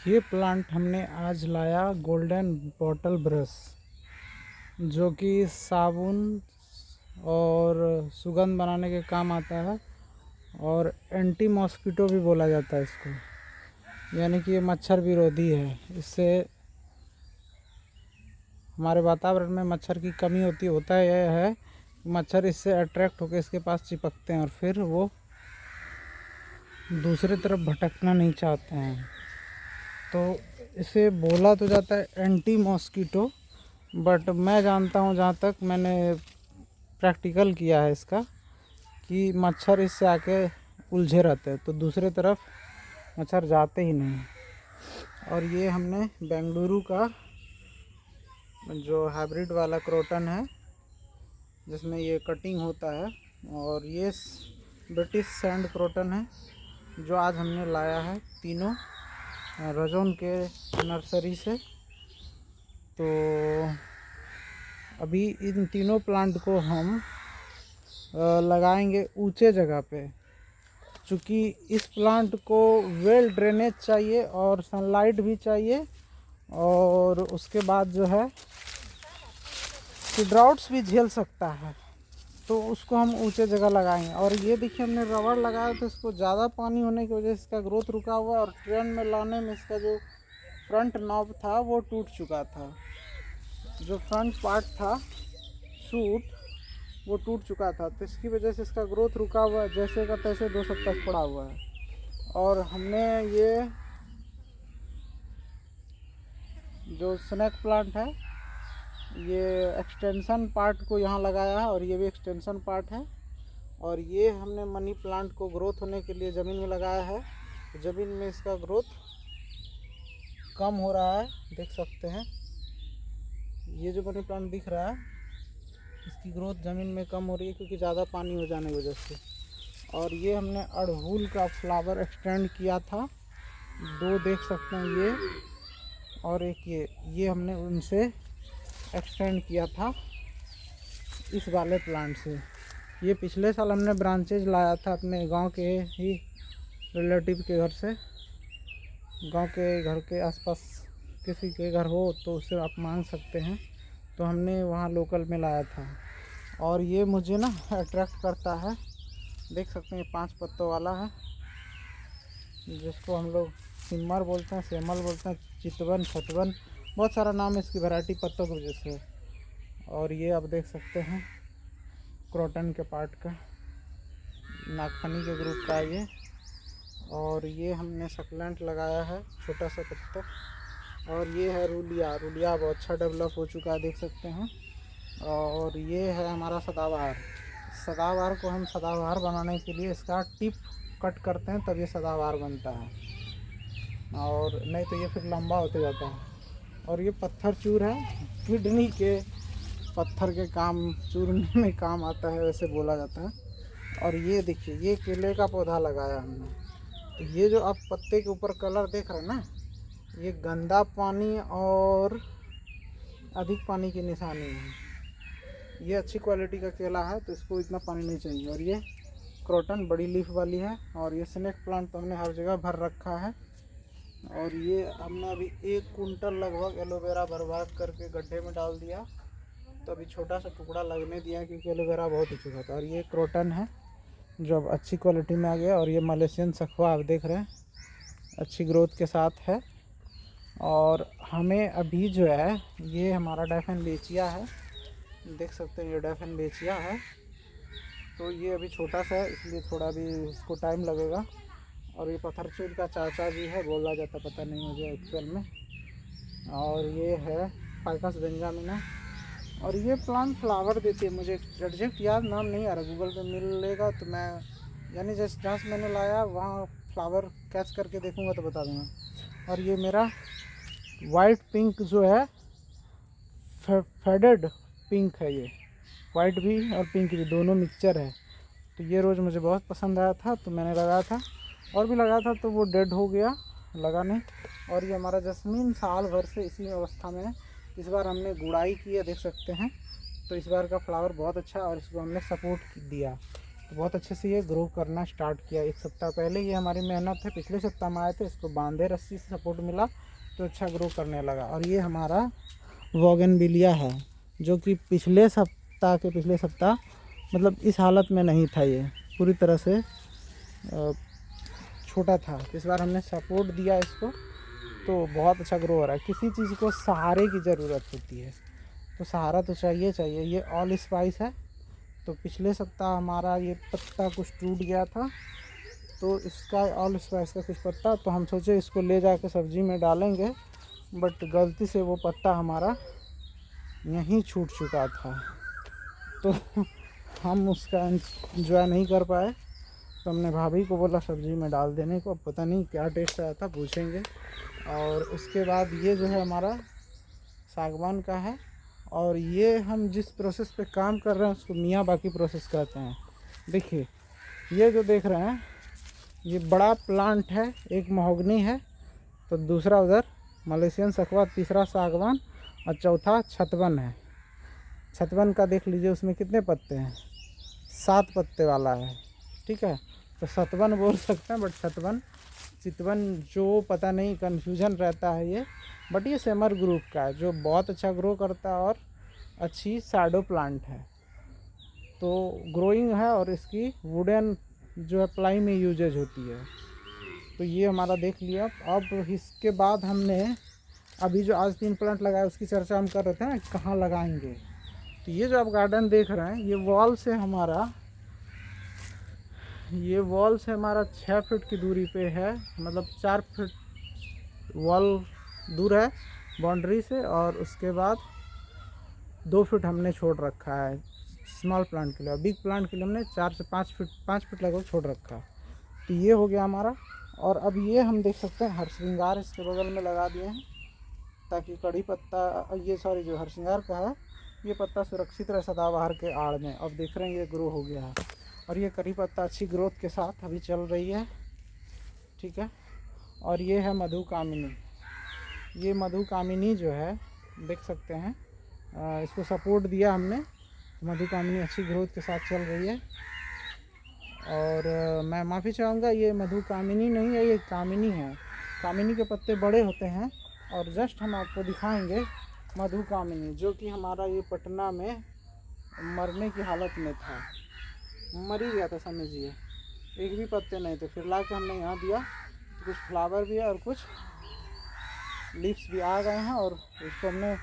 ये प्लांट हमने आज लाया गोल्डन बॉटल ब्रश, जो कि साबुन और सुगंध बनाने के काम आता है और एंटी मॉस्किटो भी बोला जाता है इसको, यानी कि ये मच्छर विरोधी है। इससे हमारे वातावरण में मच्छर की कमी होता है यह है मच्छर इससे अट्रैक्ट होकर इसके पास चिपकते हैं और फिर वो दूसरे तरफ भटकना नहीं चाहते हैं। तो इसे बोला तो जाता है एंटी मॉस्किटो, बट मैं जानता हूँ, जहाँ तक मैंने प्रैक्टिकल किया है इसका, कि मच्छर इससे आके उलझे रहते हैं तो दूसरे तरफ मच्छर जाते ही नहीं। और ये हमने बेंगलुरु का जो हाइब्रिड वाला क्रोटन है, जिसमें ये कटिंग होता है, और ये ब्रिटिश सैंड क्रोटन है जो आज हमने लाया है तीनों रजोन के नर्सरी से। तो अभी इन तीनों प्लांट को हम लगाएंगे ऊंचे जगह पे, चूँकि इस प्लांट को वेल ड्रेनेज चाहिए और सनलाइट भी चाहिए, और उसके बाद जो है कि ड्राउट्स भी झेल सकता है, तो उसको हम ऊंचे जगह लगाएंगे। और ये देखिए हमने रबड़ लगाया तो इसको ज़्यादा पानी होने की वजह से इसका ग्रोथ रुका हुआ, और ट्रेन में लाने में इसका जो फ्रंट नॉब था वो टूट चुका था, जो फ्रंट पार्ट था शूट वो टूट चुका था, तो इसकी वजह से इसका ग्रोथ रुका हुआ है, जैसे का तैसे 2 सप्ताह पड़ा हुआ है। और हमने ये जो स्नैक प्लांट है, ये एक्सटेंशन पार्ट को यहाँ लगाया है, और ये भी एक्सटेंशन पार्ट है। और ये हमने मनी प्लांट को ग्रोथ होने के लिए ज़मीन में लगाया है। ज़मीन में इसका ग्रोथ कम हो रहा है, देख सकते हैं। ये जो मनी प्लांट दिख रहा है इसकी ग्रोथ ज़मीन में कम हो रही है क्योंकि ज़्यादा पानी हो जाने की वजह से। और ये हमने अड़हुल का फ्लावर एक्सटेंड किया था, 2 देख सकते हैं ये, और एक ये हमने उनसे एक्सटेंड किया था इस वाले प्लांट से। ये पिछले साल हमने ब्रांचेज लाया था अपने गांव के ही रिलेटिव के घर से। गांव के घर के आसपास किसी के घर हो तो उससे आप मांग सकते हैं, तो हमने वहाँ लोकल में लाया था। और ये मुझे ना अट्रैक्ट करता है, देख सकते हैं 5 पत्तों वाला है, जिसको हम लोग सिमर बोलते हैं, सेमल बोलते हैं, चितवन, छतवन, बहुत सारा नाम है इसकी वैरायटी पत्तों की वजह से। और ये आप देख सकते हैं क्रोटन के पार्ट का, नागफनी के ग्रुप का ये। और ये हमने सकलेंट लगाया है, छोटा सा पत्ता। और ये है रूलिया बहुत अच्छा डेवलप हो चुका है, देख सकते हैं। और ये है हमारा सदाबहार को हम सदाबहार बनाने के लिए इसका टिप कट करते हैं, तब ये सदाबहार बनता है, और नहीं तो ये फिर लंबा होते जाता है। और ये पत्थर चूर है, किडनी के पत्थर के काम चूरने में काम आता है, वैसे बोला जाता है। और ये देखिए ये केले का पौधा लगाया हमने, तो ये जो आप पत्ते के ऊपर कलर देख रहे हैं ना, ये गंदा पानी और अधिक पानी की निशानी है। ये अच्छी क्वालिटी का केला है तो इसको इतना पानी नहीं चाहिए। और ये क्रोटन बड़ी लीफ वाली है। और ये स्नेक प्लांट तो हमने हर जगह भर रखा है। और ये हमने अभी 1 कुंटल लगभग एलोवेरा बर्बाद करके गड्ढे में डाल दिया, तो अभी छोटा सा टुकड़ा लगने दिया क्योंकि एलोवेरा बहुत हो चुका था। और ये क्रोटन है जो अब अच्छी क्वालिटी में आ गया। और ये मलेशियन सखुआ आप देख रहे हैं, अच्छी ग्रोथ के साथ है। और हमें अभी जो है ये हमारा डायफेनबेचिया है, देख सकते हैं ये डायफेनबेचिया है, तो ये अभी छोटा सा है इसलिए थोड़ा भी इसको टाइम लगेगा। और ये पत्थरचूर का चाचा जी है बोला जाता, पता नहीं मुझे एक्चुअल में। और ये है फाइकस बेंजामिना। और ये प्लांट फ्लावर देती है, मुझे एग्जैक्ट याद नाम नहीं आ रहा, गूगल पे मिलेगा तो मैं, यानी जैसे जहाँ से मैंने लाया वहाँ फ्लावर कैच करके देखूँगा तो बता दूँगा। और ये मेरा वाइट पिंक जो है, फेडेड पिंक है, ये वाइट भी और पिंक भी दोनों मिक्सचर है। तो ये रोज़ मुझे बहुत पसंद आया था तो मैंने लगाया था, और भी लगाया था तो वो डेड हो गया, लगा नहीं। और ये हमारा जस्मीन साल भर से इसी अवस्था में है। इस बार हमने गुड़ाई की है, देख सकते हैं, तो इस बार का फ्लावर बहुत अच्छा है और इसको हमने सपोर्ट दिया। तो बहुत अच्छे से ये ग्रो करना स्टार्ट किया। 1 सप्ताह पहले ये हमारी मेहनत है, पिछले सप्ताह में आए थे, इसको बांधे रस्सी से सपोर्ट मिला तो अच्छा ग्रो करने लगा। और ये हमारा बोगनविलिया है जो कि पिछले सप्ताह मतलब इस हालत में नहीं था, ये पूरी तरह से छोटा था। इस बार हमने सपोर्ट दिया इसको तो बहुत अच्छा ग्रो हो रहा है। किसी चीज़ को सहारे की ज़रूरत होती है तो सहारा तो चाहिए। ये ऑल स्पाइस है। तो पिछले सप्ताह हमारा ये पत्ता कुछ टूट गया था, तो इसका ऑल स्पाइस का कुछ पत्ता, तो हम सोचे इसको ले जाके सब्ज़ी में डालेंगे, बट गलती से वो पत्ता हमारा यहीं छूट चुका था तो हम उसका एंजॉय नहीं कर पाए। तो हमने भाभी को बोला सब्ज़ी में डाल देने को। अब पता नहीं क्या टेस्ट आया था, पूछेंगे। और उसके बाद ये जो है हमारा सागवान का है। और ये हम जिस प्रोसेस पे काम कर रहे हैं उसको मियावाकी प्रोसेस कहते हैं। देखिए ये जो देख रहे हैं ये बड़ा प्लांट है, एक महोगनी है, तो दूसरा उधर मलेशियन सखुआ, तीसरा सागवान और चौथा छतवन है। छतवन का देख लीजिए उसमें कितने पत्ते हैं, 7 पत्ते वाला है। ठीक है, तो सतवन बोल सकते हैं, बट छतवन चितवन जो पता नहीं, कन्फ्यूजन रहता है ये। बट ये सेमर ग्रुप का है जो बहुत अच्छा ग्रो करता है और अच्छी शैडो प्लांट है, तो ग्रोइंग है। और इसकी वुडन जो है प्लाई में यूजेज होती है। तो ये हमारा देख लिया। अब इसके बाद हमने अभी जो आज 3 प्लांट लगाए उसकी चर्चा हम कर रहे थे ना, कहाँ लगाएंगे। तो ये जो आप गार्डन देख रहे हैं ये वॉल से हमारा 6 फीट की दूरी पे है, मतलब 4 फीट वॉल दूर है बाउंड्री से। और उसके बाद 2 फीट हमने छोड़ रखा है स्मॉल प्लांट के लिए, और बिग प्लांट के लिए हमने 4 से 5 फीट लगभग छोड़ रखा। तो ये हो गया हमारा। और अब ये हम देख सकते हैं हरसिंगार इसके बगल में लगा दिए हैं, ताकि कड़ी पत्ता जो हरसिंगार का है ये पत्ता सुरक्षित रहे सदाबहार के आड़ में। अब देख रहे हैं ये ग्रो हो गया है, और ये करी पत्ता अच्छी ग्रोथ के साथ अभी चल रही है। ठीक है, और ये है मधुकामिनी। ये मधुकामिनी जो है देख सकते हैं, इसको सपोर्ट दिया हमने, मधुकामिनी अच्छी ग्रोथ के साथ चल रही है। और मैं माफ़ी चाहूँगा, ये मधुकामिनी नहीं है, ये कामिनी है। कामिनी के पत्ते बड़े होते हैं। और जस्ट हम आपको दिखाएंगे मधुकामिनी, जो कि हमारा ये पटना में मरने की हालत में था, मर ही गया था समझिए, एक भी पत्ते नहीं थे। फिर ला के हमने यहाँ दिया तो कुछ फ्लावर भी है और कुछ लीव्स भी आ गए हैं, और उसको हमने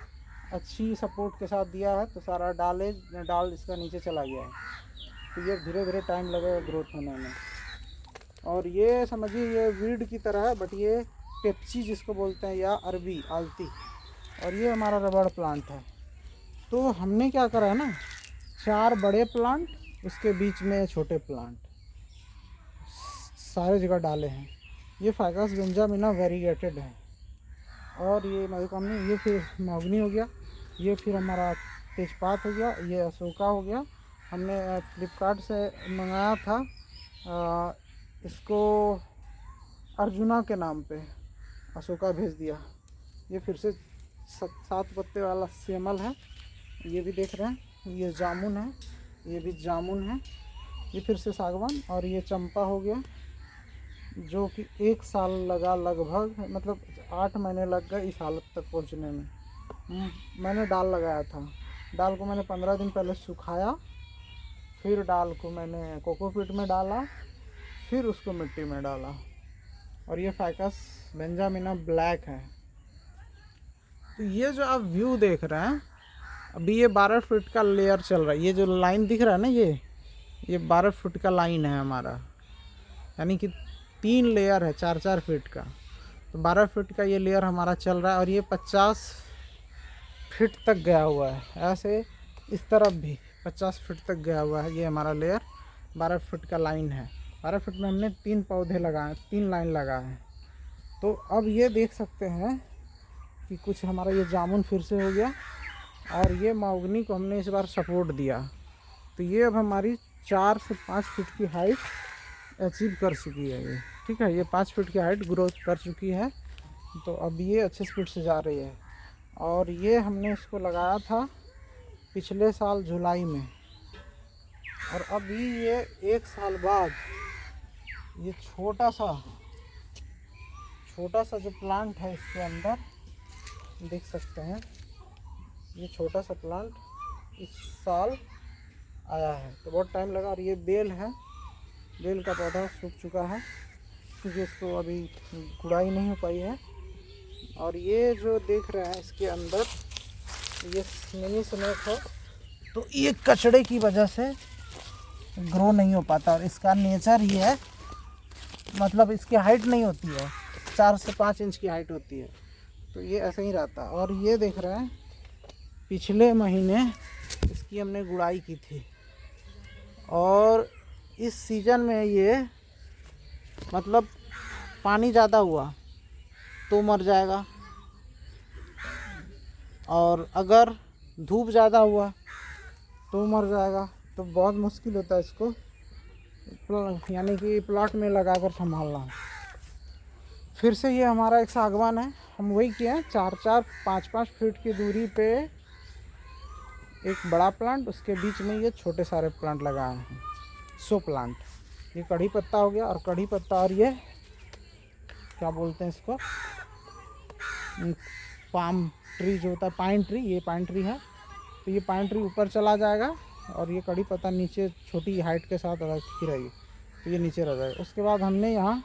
अच्छी सपोर्ट के साथ दिया है, तो सारा डाल इसका नीचे चला गया है। तो ये धीरे धीरे टाइम लगेगा ग्रोथ होने में। और ये समझिए ये वीड की तरह है, बट ये पेप्सी जिसको बोलते हैं, या अरबी आलती। और ये हमारा रबड़ प्लांट है। तो हमने क्या करा है ना, 4 बड़े प्लांट, उसके बीच में छोटे प्लांट सारे जगह डाले हैं। ये फाइकस बेंजामिना वेरीगेटेड है। और ये मधुकामिनी, ये फिर महोगनी हो गया, ये फिर हमारा तेजपात हो गया, ये अशोका हो गया। हमने फ्लिपकार्ट से मंगाया था इसको अर्जुना के नाम पे, अशोका भेज दिया। ये फिर से 7 पत्ते वाला सेमल है, ये भी देख रहे हैं। ये जामुन है, ये भी जामुन है। ये फिर से सागवान। और ये चंपा हो गया, जो कि 1 साल लगा लगभग, मतलब 8 महीने लग गए इस हालत तक पहुंचने में। मैंने डाल लगाया था, डाल को मैंने 15 दिन पहले सुखाया, फिर डाल को मैंने कोकोपीट में डाला, फिर उसको मिट्टी में डाला। और ये फाइकस बेंजामिना ब्लैक है। तो ये जो आप व्यू देख रहे हैं, अभी ये 12 फीट का लेयर चल रहा है। ये जो लाइन दिख रहा है ना, ये 12 फीट का लाइन है हमारा, यानी कि 3 लेयर है 4-4 फीट का। तो 12 फीट का ये लेयर हमारा चल रहा है। और ये 50 फीट तक गया हुआ है, ऐसे इस तरफ भी 50 फीट तक गया हुआ है। ये हमारा लेयर 12 फीट का लाइन है। 12 फीट में हमने 3 पौधे लगाए, 3 लाइन लगाए हैं। तो अब ये देख सकते हैं कि कुछ हमारा ये जामुन फिर से हो गया, और ये महोगनी को हमने इस बार सपोर्ट दिया। तो ये अब हमारी 4 से 5 फीट की हाइट अचीव कर चुकी है ये। ठीक है, ये 5 फीट की हाइट ग्रोथ कर चुकी है। तो अब ये अच्छे स्पीड से जा रही है। और ये हमने इसको लगाया था पिछले साल जुलाई में, और अभी ये 1 साल बाद ये छोटा सा जो प्लांट है इसके अंदर देख सकते हैं, ये छोटा सा प्लांट इस साल आया है। तो बहुत टाइम लगा। और ये बेल है, बेल का पौधा सूख चुका है क्योंकि इसको अभी गुड़ाई नहीं हो पाई है। और ये जो देख रहे हैं इसके अंदर ये मिनी स्नेक है, तो ये कचड़े की वजह से ग्रो नहीं हो पाता। और इसका नेचर ही है, मतलब इसकी हाइट नहीं होती है, 4 से 5 इंच की हाइट होती है, तो ये ऐसे ही रहता है। और ये देख रहे हैं पिछले महीने इसकी हमने गुड़ाई की थी और इस सीज़न में ये मतलब पानी ज़्यादा हुआ तो मर जाएगा, और अगर धूप ज़्यादा हुआ तो मर जाएगा। तो बहुत मुश्किल होता है इसको यानी कि प्लॉट में लगाकर संभालना। फिर से ये हमारा एक सागवान है, हम वही किए हैं, 4-4 5-5 फीट की दूरी पे एक बड़ा प्लांट, उसके बीच में ये छोटे सारे प्लांट लगाए हैं, 100 प्लांट। ये कढ़ी पत्ता हो गया, और कढ़ी पत्ता, और ये क्या बोलते हैं इसको, पाम ट्री जो होता है, पाइन ट्री, ये पाइन ट्री है। तो ये पाइन ट्री ऊपर चला जाएगा और ये कड़ी पत्ता नीचे छोटी हाइट के साथ रखी रहेगी, तो ये नीचे रह जाएगा। उसके बाद हमने यहाँ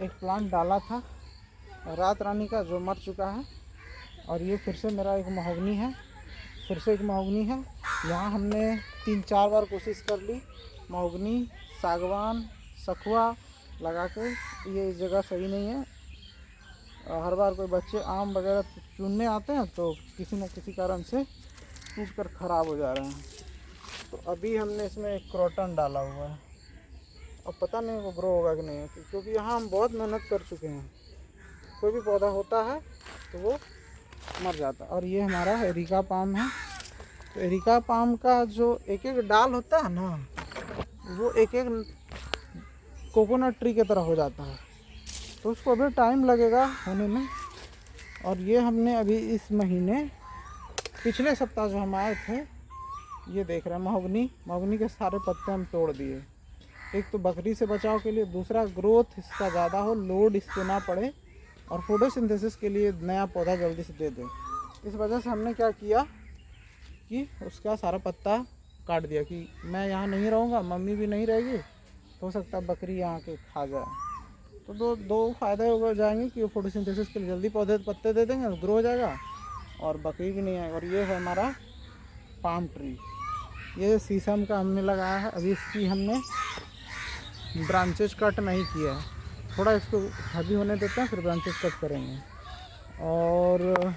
एक प्लांट डाला था रात रानी का, जो मर चुका है। और ये फिर से मेरा एक महोगनी है, फिर से एक महोगनी है। यहाँ हमने 3-4 बार कोशिश कर ली, महोगनी, सागवान, सखुआ लगा के, ये इस जगह सही नहीं है। हर बार कोई बच्चे आम वगैरह चुनने आते हैं तो किसी न किसी कारण से टूट कर ख़राब हो जा रहे हैं। तो अभी हमने इसमें एक क्रोटन डाला हुआ है, अब पता नहीं वो ग्रो होगा कि नहीं, क्योंकि यहाँ हम बहुत मेहनत कर चुके हैं। कोई भी पौधा होता है तो वो मर जाता है। और ये हमारा एरिका पाम है। तो एरिका पाम का जो एक एक डाल होता है ना, वो एक एक कोकोनट ट्री की तरह हो जाता है, तो उसको अभी टाइम लगेगा होने में। और ये हमने अभी इस महीने पिछले सप्ताह जो हम आए थे, ये देख रहे हैं महोगनी के सारे पत्ते हम तोड़ दिए। एक तो बकरी से बचाव के लिए, दूसरा ग्रोथ इसका ज़्यादा हो, लोड इस पर ना पड़े, और फोटोसिंथेसिस के लिए नया पौधा जल्दी से दे दें। इस वजह से हमने क्या किया कि उसका सारा पत्ता काट दिया कि मैं यहाँ नहीं रहूँगा, मम्मी भी नहीं रहेगी, तो हो सकता है बकरी यहाँ के खा जाए। तो दो फ़ायदे हो जाएंगे कि वो फोटोसिंथेसिस के लिए जल्दी पौधे पत्ते दे देंगे, ग्रो हो जाएगा, और बकरी भी नहीं आएगी। और ये है हमारा पाम ट्री, ये शीशम का हमने लगाया है। अभी इसकी हमने ब्रांचेज कट नहीं किया है, थोड़ा इसको हेवी होने देते हैं, फिर ब्रांचेज कट करेंगे। और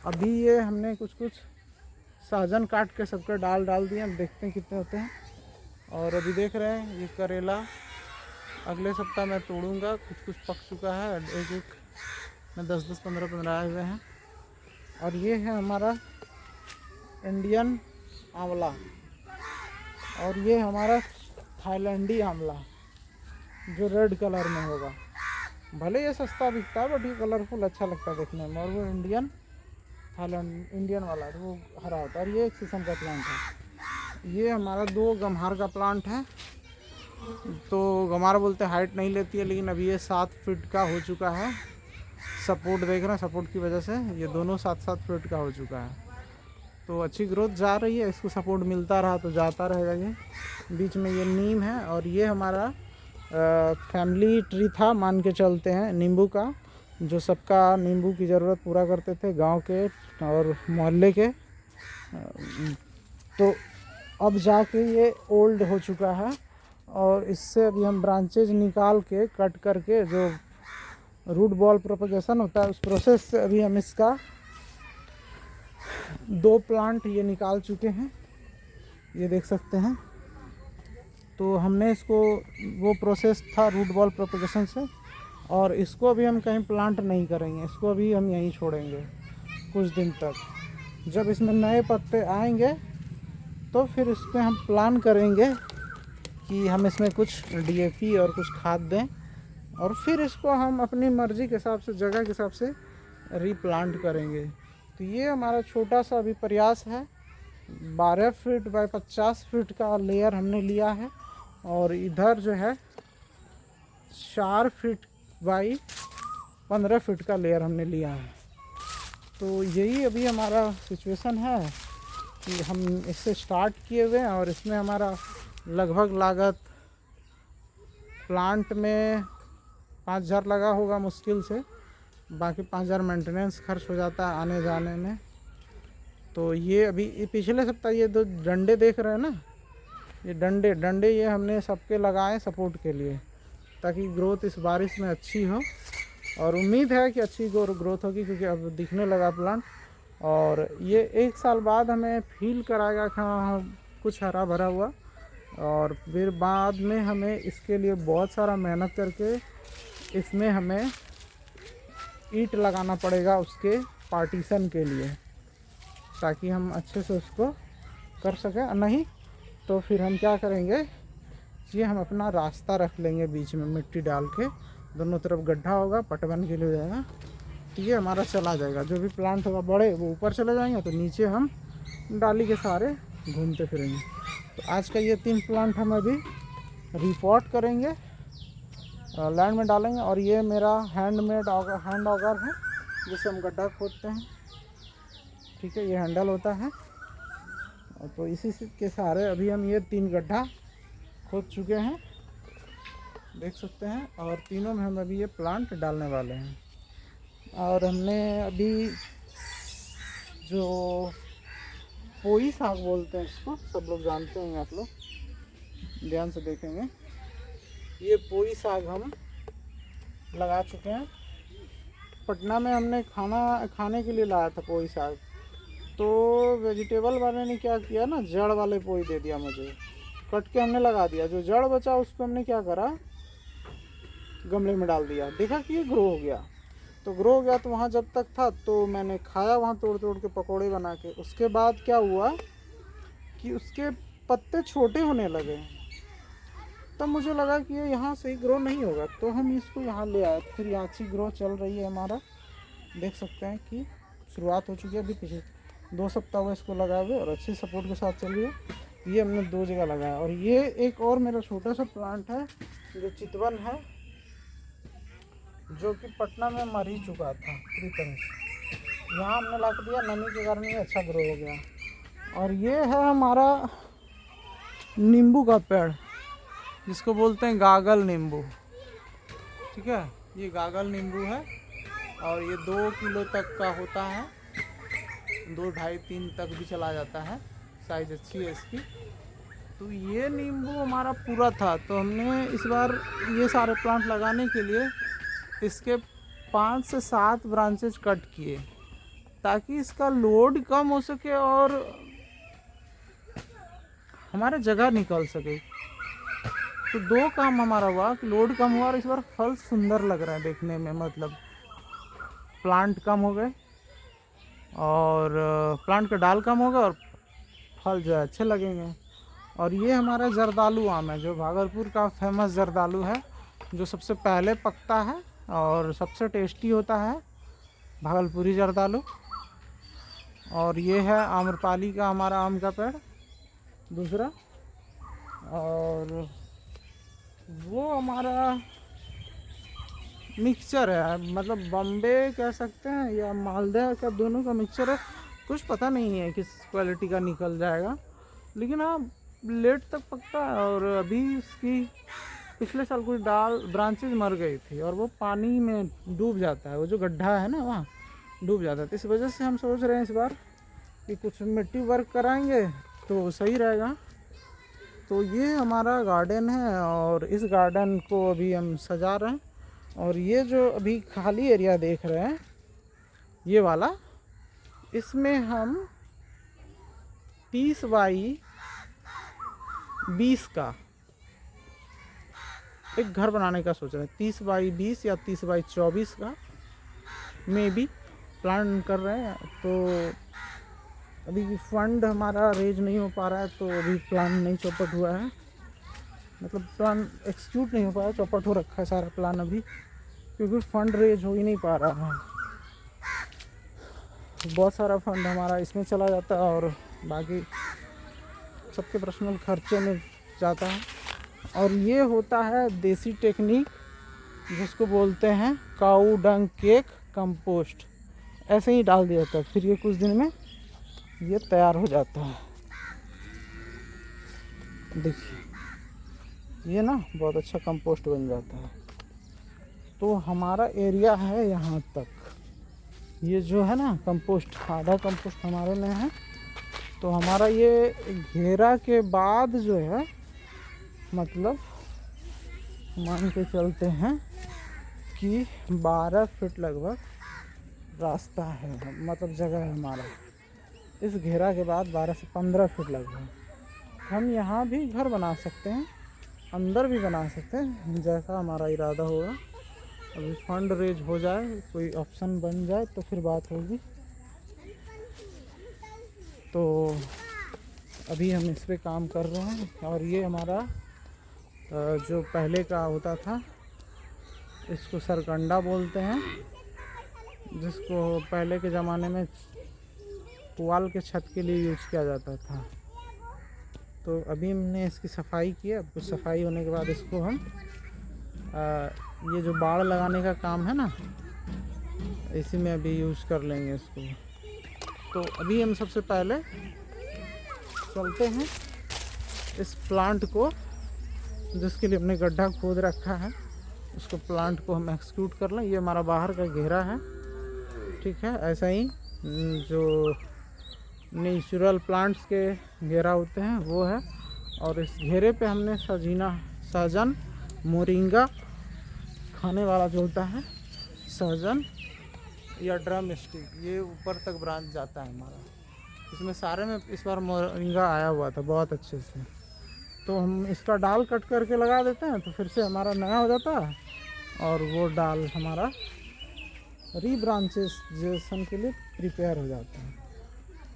अभी ये हमने कुछ सहजन काट के सबके डाल दिए, हम देखते हैं कितने होते हैं। और अभी देख रहे हैं ये करेला अगले सप्ताह मैं तोड़ूंगा, कुछ पक चुका है, एक में 10-10 15-15 आए हुए हैं। और ये है हमारा इंडियन आंवला, और ये हमारा थाईलैंडी आंवला जो रेड कलर में होगा। भले ये सस्ता बिकता है बट ये कलरफुल अच्छा लगता है देखने में। और वो इंडियन वाला तो वो हरा होता है। और ये एक शीशम का प्लांट है। ये हमारा 2 गम्हार का प्लांट है। तो गम्हार बोलते हैं हाइट नहीं लेती है, लेकिन अभी ये 7 फीट का हो चुका है। सपोर्ट देख रहे हैं, सपोर्ट की वजह से ये दोनों 7-7 फीट का हो चुका है। तो अच्छी ग्रोथ जा रही है, इसको सपोर्ट मिलता रहा तो जाता रहेगा। ये बीच में ये नीम है, और ये हमारा फैमिली ट्री था मान के चलते हैं, नींबू का, जो सबका नींबू की ज़रूरत पूरा करते थे गांव के और मोहल्ले के। तो अब जाके ये ओल्ड हो चुका है, और इससे अभी हम ब्रांचेज निकाल के कट करके जो रूट बॉल प्रोपगेशन होता है उस प्रोसेस से अभी हम इसका 2 प्लांट ये निकाल चुके हैं, ये देख सकते हैं। तो हमने इसको, वो प्रोसेस था रूट बॉल प्रोपगेशन से, और इसको अभी हम कहीं प्लांट नहीं करेंगे, इसको अभी हम यहीं छोड़ेंगे कुछ दिन तक। जब इसमें नए पत्ते आएंगे तो फिर इस पर हम प्लान करेंगे कि हम इसमें कुछ DAP और कुछ खाद दें, और फिर इसको हम अपनी मर्ज़ी के हिसाब से, जगह के हिसाब से रीप्लांट करेंगे। तो ये हमारा छोटा सा अभी प्रयास है 12 फीट बाय 50 फीट का लेयर हमने लिया है, और इधर जो है 4 फीट बाई 15 फीट का लेयर हमने लिया है। तो यही अभी हमारा सिचुएशन है कि हम इससे स्टार्ट किए हुए हैं, और इसमें हमारा लगभग लागत प्लांट में 5,000 लगा होगा मुश्किल से, बाकी 5,000 मेंटेनेंस खर्च हो जाता है आने जाने में। तो ये अभी पिछले सप्ताह ये 2 डंडे देख रहे हैं ना, ये डंडे ये हमने सबके लगाए सपोर्ट के लिए, ताकि ग्रोथ इस बारिश में अच्छी हो, और उम्मीद है कि अच्छी ग्रोथ होगी, क्योंकि अब दिखने लगा प्लांट। और ये 1 साल बाद हमें फील कराएगा कि हाँ कुछ हरा भरा हुआ, और फिर बाद में हमें इसके लिए बहुत सारा मेहनत करके इसमें हमें ईंट लगाना पड़ेगा उसके पार्टीशन के लिए, ताकि हम अच्छे से उसको कर सकें। नहीं तो फिर हम क्या करेंगे, ये हम अपना रास्ता रख लेंगे बीच में मिट्टी डाल के, दोनों तरफ गड्ढा होगा, पटवन के लिए हो जाएगा, तो ये हमारा चला जाएगा। जो भी प्लांट होगा बड़े वो ऊपर चले जाएंगे, तो नीचे हम डाली के सारे घूमते फिरेंगे। तो आज का ये 3 प्लांट हम अभी रिपोर्ट करेंगे, लैंड में डालेंगे। और ये मेरा हैंड ऑगर है, जिससे हम गड्ढा खोदते हैं, ठीक है, ये हैंडल होता है। तो इसी के सहारे अभी हम ये 3 गड्ढा खोद चुके हैं, देख सकते हैं, और तीनों में हम अभी ये प्लांट डालने वाले हैं। और हमने अभी जो पोई साग बोलते हैं इसको, सब लोग जानते होंगे, आप लोग ध्यान से देखेंगे, ये पोई साग हम लगा चुके हैं। पटना में हमने खाने के लिए लाया था पोई साग, तो वेजिटेबल वाले ने क्या किया ना, जड़ वाले पोई दे दिया मुझे, कट के हमने लगा दिया। जो जड़ बचा उसको हमने क्या करा, गमले में डाल दिया, देखा कि ये ग्रो हो गया। तो ग्रो हो गया, तो वहाँ जब तक था तो मैंने खाया वहाँ तोड़ के पकोड़े बना के। उसके बाद क्या हुआ कि उसके पत्ते छोटे होने लगे, तब मुझे लगा कि ये यहाँ से ही ग्रो नहीं होगा, तो हम इसको यहाँ ले आए। फिर यहाँ से ग्रो चल रही है हमारा, देख सकते हैं कि शुरुआत हो चुकी है। अभी पिछले 2 सप्ताह हुआ इसको लगाए हुए, और अच्छी सपोर्ट के साथ चल रही है। ये हमने 2 जगह लगाया। और ये एक और मेरा छोटा सा प्लांट है जो चितवन है, जो कि पटना में मर ही चुका था पूरी तरह से। यहाँ हमने ला दिया, नमी के कारण ये अच्छा ग्रो हो गया। और ये है हमारा नींबू का पेड़, जिसको बोलते हैं गागल नींबू, ठीक है, ये गागल नींबू है। और ये 2 किलो तक का होता है, 2, 2.5, 3 तक भी चला जाता है, साइज़ अच्छी है इसकी। तो ये नींबू हमारा पूरा था, तो हमने इस बार ये सारे प्लांट लगाने के लिए इसके 5 से 7 ब्रांचेज कट किए, ताकि इसका लोड कम हो सके और हमारा जगह निकल सके। तो 2 काम हमारा हुआ कि लोड कम हुआ, और इस बार फल सुंदर लग रहा है देखने में, मतलब प्लांट कम हो गए, और प्लांट का डाल कम होगा, और फल जो है अच्छे लगेंगे। और ये हमारा जर्दालू आम है, जो भागलपुर का फेमस जर्दालू है, जो सबसे पहले पकता है और सबसे टेस्टी होता है, भागलपुरी जर्दालू। और ये है आम्रपाली का हमारा आम का पेड़ दूसरा। और वो हमारा मिक्सचर है, मतलब बम्बे कह सकते हैं या मालदह का, दोनों का मिक्सचर है। कुछ पता नहीं है किस क्वालिटी का निकल जाएगा, लेकिन हाँ लेट तक पकता है। और अभी इसकी पिछले साल कुछ ब्रांचेज मर गई थी, और वो पानी में डूब जाता है, वो जो गड्ढा है ना वहाँ डूब जाता है। तो इस वजह से हम सोच रहे हैं इस बार कि कुछ मिट्टी वर्क कराएंगे तो सही रहेगा। तो ये हमारा गार्डन है, और इस गार्डन को अभी हम सजा रहे हैं। और ये जो अभी खाली एरिया देख रहे हैं, ये वाला, इसमें हम 30 बाई 20 का एक घर बनाने का सोच रहे हैं। 30 बाई 20 या 30 बाई 24 का में भी प्लान कर रहे हैं। तो अभी फंड हमारा रेज नहीं हो पा रहा है, तो अभी प्लान नहीं चौपट हुआ है, मतलब प्लान एक्सिक्यूट नहीं हो पाया, चौपट हो रखा है सारा प्लान अभी, क्योंकि फंड रेज हो ही नहीं पा रहा है। बहुत सारा फंड हमारा इसमें चला जाता है, और बाकी सबके पर्सनल खर्चे में जाता है। और ये होता है देसी टेक्निक जिसको बोलते हैं काऊ डंग केक कंपोस्ट। ऐसे ही डाल दिया जाता है, फिर ये कुछ दिन में ये तैयार हो जाता है। देखिए ये ना बहुत अच्छा कंपोस्ट बन जाता है। तो हमारा एरिया है यहाँ तक, ये जो है ना कंपोस्ट, आधा कंपोस्ट हमारे में है। तो हमारा ये घेरा के बाद जो है, मतलब मान के चलते हैं कि 12 फीट लगभग रास्ता है, मतलब जगह है हमारा। इस घेरा के बाद 12 से 15 फीट लगभग हम यहाँ भी घर बना सकते हैं, अंदर भी बना सकते हैं, जैसा हमारा इरादा होगा। अभी फंड रेज हो जाए, कोई ऑप्शन बन जाए तो फिर बात होगी। तो अभी हम इस पे काम कर रहे हैं। और ये हमारा जो पहले का होता था, इसको सरकंडा बोलते हैं, जिसको पहले के ज़माने में पुआल के छत के लिए यूज़ किया जाता था। तो अभी हमने इसकी सफाई की है। अब कुछ सफाई होने के बाद इसको हम ये जो बाड़ लगाने का काम है ना, इसी में अभी यूज़ कर लेंगे इसको। तो अभी हम सबसे पहले चलते हैं इस प्लांट को, जिसके लिए हमने गड्ढा खोद रखा है, उसको प्लांट को हम एक्सक्यूट कर लें। ये हमारा बाहर का घेरा है, ठीक है। ऐसा ही जो नेचुरल प्लांट्स के घेरा होते हैं वो है। और इस घेरे पे हमने सहजन, मोरिंगा, खाने वाला जो होता है सहजन या ड्रम स्टिक, ये ऊपर तक ब्रांच जाता है हमारा। इसमें सारे में इस बार मोरिंगा आया हुआ था बहुत अच्छे से। तो हम इसका डाल कट करके लगा देते हैं, तो फिर से हमारा नया हो जाता है और वो डाल हमारा रीब्रांचेशन के लिए प्रिपेयर हो जाता है।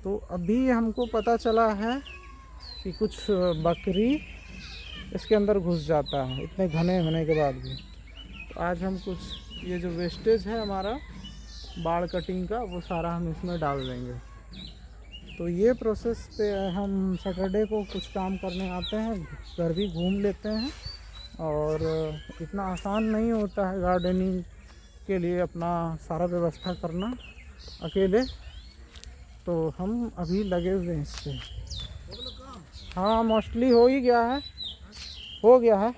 तो अभी हमको पता चला है कि कुछ बकरी इसके अंदर घुस जाता है, इतने घने होने के बाद भी। तो आज हम कुछ ये जो वेस्टेज है हमारा बाड़ कटिंग का, वो सारा हम इसमें डाल देंगे। तो ये प्रोसेस पे हम सैटरडे को कुछ काम करने आते हैं, घर भी घूम लेते हैं। और इतना आसान नहीं होता है गार्डनिंग के लिए अपना सारा व्यवस्था करना अकेले। तो हम अभी लगे हुए हैं इस पर। हाँ मोस्टली हो ही गया है, हो गया है।